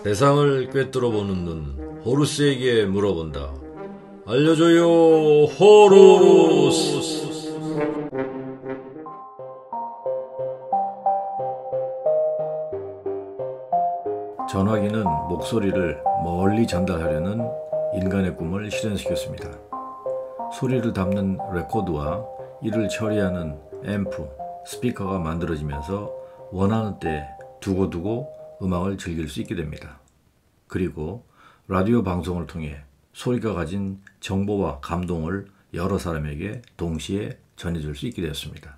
세상을 꿰뚫어 보는 눈, 호루스에게 물어본다. 알려줘요, 호루스. 전화기는 목소리를 멀리 전달하려는 인간의 꿈을 실현시켰습니다. 소리를 담는 레코더와 이를 처리하는 앰프, 스피커가 만들어지면서 원하는 때 두고두고 음악을 즐길 수 있게 됩니다. 그리고 라디오 방송을 통해 소리가 가진 정보와 감동을 여러 사람에게 동시에 전해줄 수 있게 되었습니다.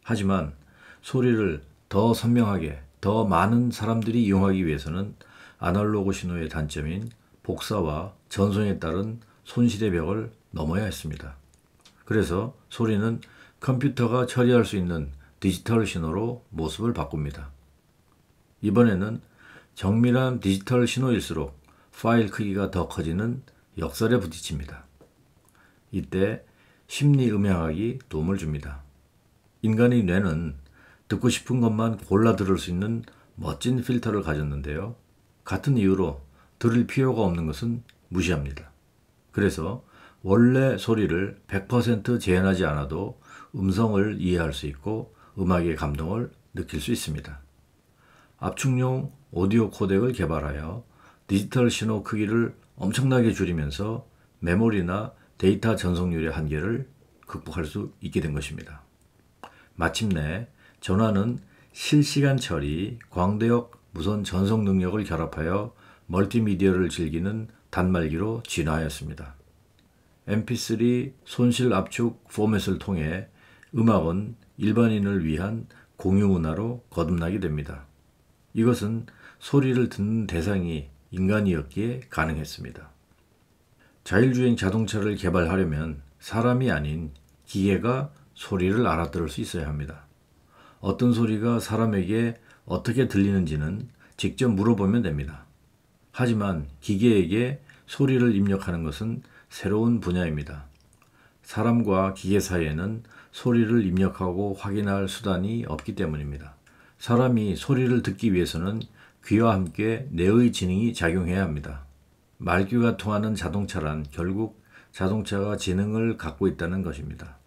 하지만 소리를 더 선명하게 더 많은 사람들이 이용하기 위해서는 아날로그 신호의 단점인 복사와 전송에 따른 손실의 벽을 넘어야 했습니다. 그래서 소리는 컴퓨터가 처리할 수 있는 디지털 신호로 모습을 바꿉니다. 이번에는 정밀한 디지털 신호일수록 파일 크기가 더 커지는 역설에 부딪힙니다. 이때 심리음향학이 도움을 줍니다. 인간의 뇌는 듣고 싶은 것만 골라 들을 수 있는 멋진 필터를 가졌는데요. 같은 이유로 들을 필요가 없는 것은 무시합니다. 그래서 원래 소리를 100% 재현하지 않아도 음성을 이해할 수 있고 음악의 감동을 느낄 수 있습니다. 압축용 오디오 코덱을 개발하여 디지털 신호 크기를 엄청나게 줄이면서 메모리나 데이터 전송률의 한계를 극복할 수 있게 된 것입니다. 마침내 전화는 실시간 처리, 광대역 무선 전송 능력을 결합하여 멀티미디어를 즐기는 단말기로 진화하였습니다. mp3 손실 압축 포맷을 통해 음악은 일반인을 위한 공유 문화로 거듭나게 됩니다. 이것은 소리를 듣는 대상이 인간이었기에 가능했습니다. 자율주행 자동차를 개발하려면 사람이 아닌 기계가 소리를 알아들을 수 있어야 합니다. 어떤 소리가 사람에게 어떻게 들리는지는 직접 물어보면 됩니다. 하지만 기계에게 소리를 입력하는 것은 새로운 분야입니다. 사람과 기계 사이에는 소리를 입력하고 확인할 수단이 없기 때문입니다. 사람이 소리를 듣기 위해서는 귀와 함께 뇌의 지능이 작용해야 합니다. 말귀가 통하는 자동차란 결국 자동차가 지능을 갖고 있다는 것입니다.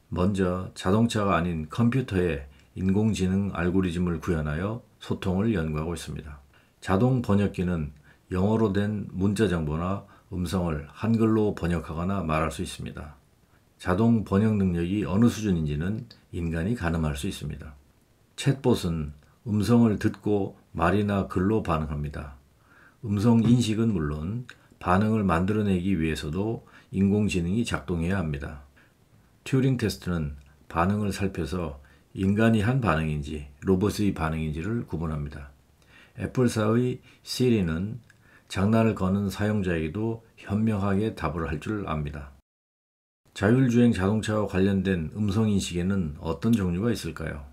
먼저 자동차가 아닌 컴퓨터에 인공지능 알고리즘을 구현하여 소통을 연구하고 있습니다. 자동 번역기는 영어로 된 문자 정보나 음성을 한글로 번역하거나 말할 수 있습니다. 자동 번역 능력이 어느 수준인지는 인간이 가늠할 수 있습니다. 챗봇은 음성을 듣고 말이나 글로 반응합니다. 음성 인식은 물론 반응을 만들어내기 위해서도 인공지능이 작동해야 합니다. 튜링 테스트는 반응을 살펴서 인간이 한 반응인지 로봇의 반응인지를 구분합니다. 애플사의 시리는 장난을 거는 사용자에게도 현명하게 답을 할 줄 압니다. 자율주행 자동차와 관련된 음성인식에는 어떤 종류가 있을까요?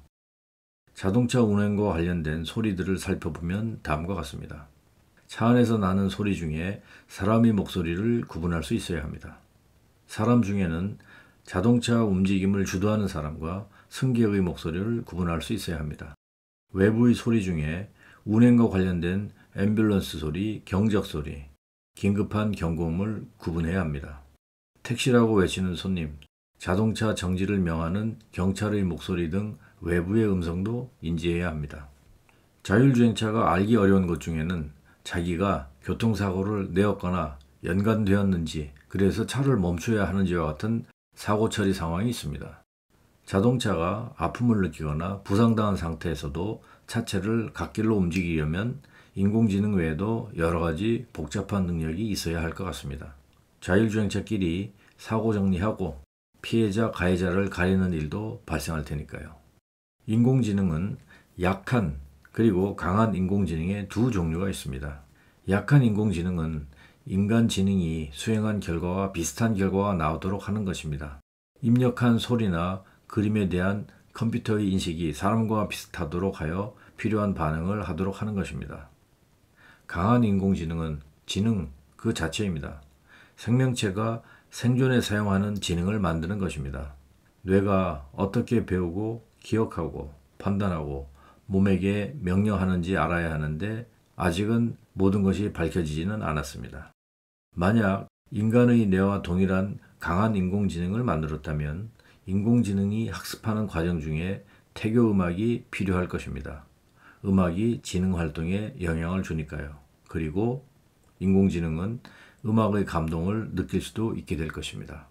자동차 운행과 관련된 소리들을 살펴보면 다음과 같습니다. 차 안에서 나는 소리 중에 사람의 목소리를 구분할 수 있어야 합니다. 사람 중에는 자동차 움직임을 주도하는 사람과 승객의 목소리를 구분할 수 있어야 합니다. 외부의 소리 중에 운행과 관련된 앰뷸런스 소리, 경적 소리, 긴급한 경고음을 구분해야 합니다. 택시라고 외치는 손님, 자동차 정지를 명하는 경찰의 목소리 등 외부의 음성도 인지해야 합니다. 자율주행차가 알기 어려운 것 중에는 자기가 교통사고를 내었거나 연관되었는지, 그래서 차를 멈춰야 하는지와 같은 사고 처리 상황이 있습니다. 자동차가 아픔을 느끼거나 부상당한 상태에서도 차체를 갓길로 움직이려면 인공지능 외에도 여러 가지 복잡한 능력이 있어야 할 것 같습니다. 자율주행차끼리 사고 정리하고 피해자, 가해자를 가리는 일도 발생할 테니까요. 인공지능은 약한 그리고 강한 인공지능의 두 종류가 있습니다. 약한 인공지능은 인간 지능이 수행한 결과와 비슷한 결과가 나오도록 하는 것입니다. 입력한 소리나 그림에 대한 컴퓨터의 인식이 사람과 비슷하도록 하여 필요한 반응을 하도록 하는 것입니다. 강한 인공지능은 지능 그 자체입니다. 생명체가 생존에 사용하는 지능을 만드는 것입니다. 뇌가 어떻게 배우고 기억하고 판단하고 몸에게 명령하는지 알아야 하는데 아직은 모든 것이 밝혀지지는 않았습니다. 만약 인간의 뇌와 동일한 강한 인공지능을 만들었다면 인공지능이 학습하는 과정 중에 태교 음악이 필요할 것입니다. 음악이 지능 활동에 영향을 주니까요. 그리고 인공지능은 음악의 감동을 느낄 수도 있게 될 것입니다.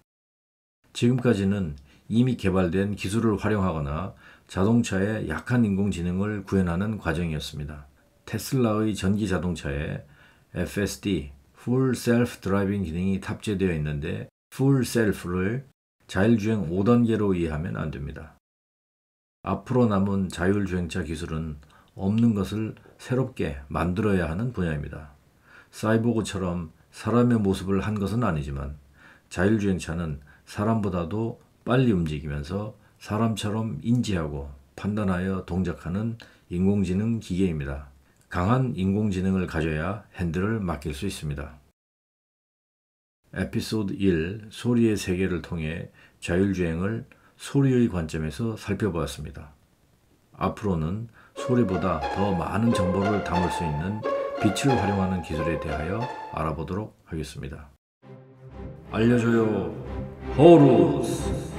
지금까지는 이미 개발된 기술을 활용하거나 자동차에 약한 인공지능을 구현하는 과정이었습니다. 테슬라의 전기 자동차에 FSD, Full Self Driving 기능이 탑재되어 있는데 Full Self를 자율주행 5단계로 이해하면 안 됩니다. 앞으로 남은 자율주행차 기술은 없는 것을 새롭게 만들어야 하는 분야입니다. 사이보그처럼 사람의 모습을 한 것은 아니지만 자율주행차는 사람보다도 빨리 움직이면서 사람처럼 인지하고 판단하여 동작하는 인공지능 기계입니다. 강한 인공지능을 가져야 핸들을 맡길 수 있습니다. 에피소드 1 소리의 세계를 통해 자율주행을 소리의 관점에서 살펴보았습니다. 앞으로는 소리보다 더 많은 정보를 담을 수 있는 빛을 활용하는 기술에 대하여 알아보도록 하겠습니다. 알려줘요, 호루스!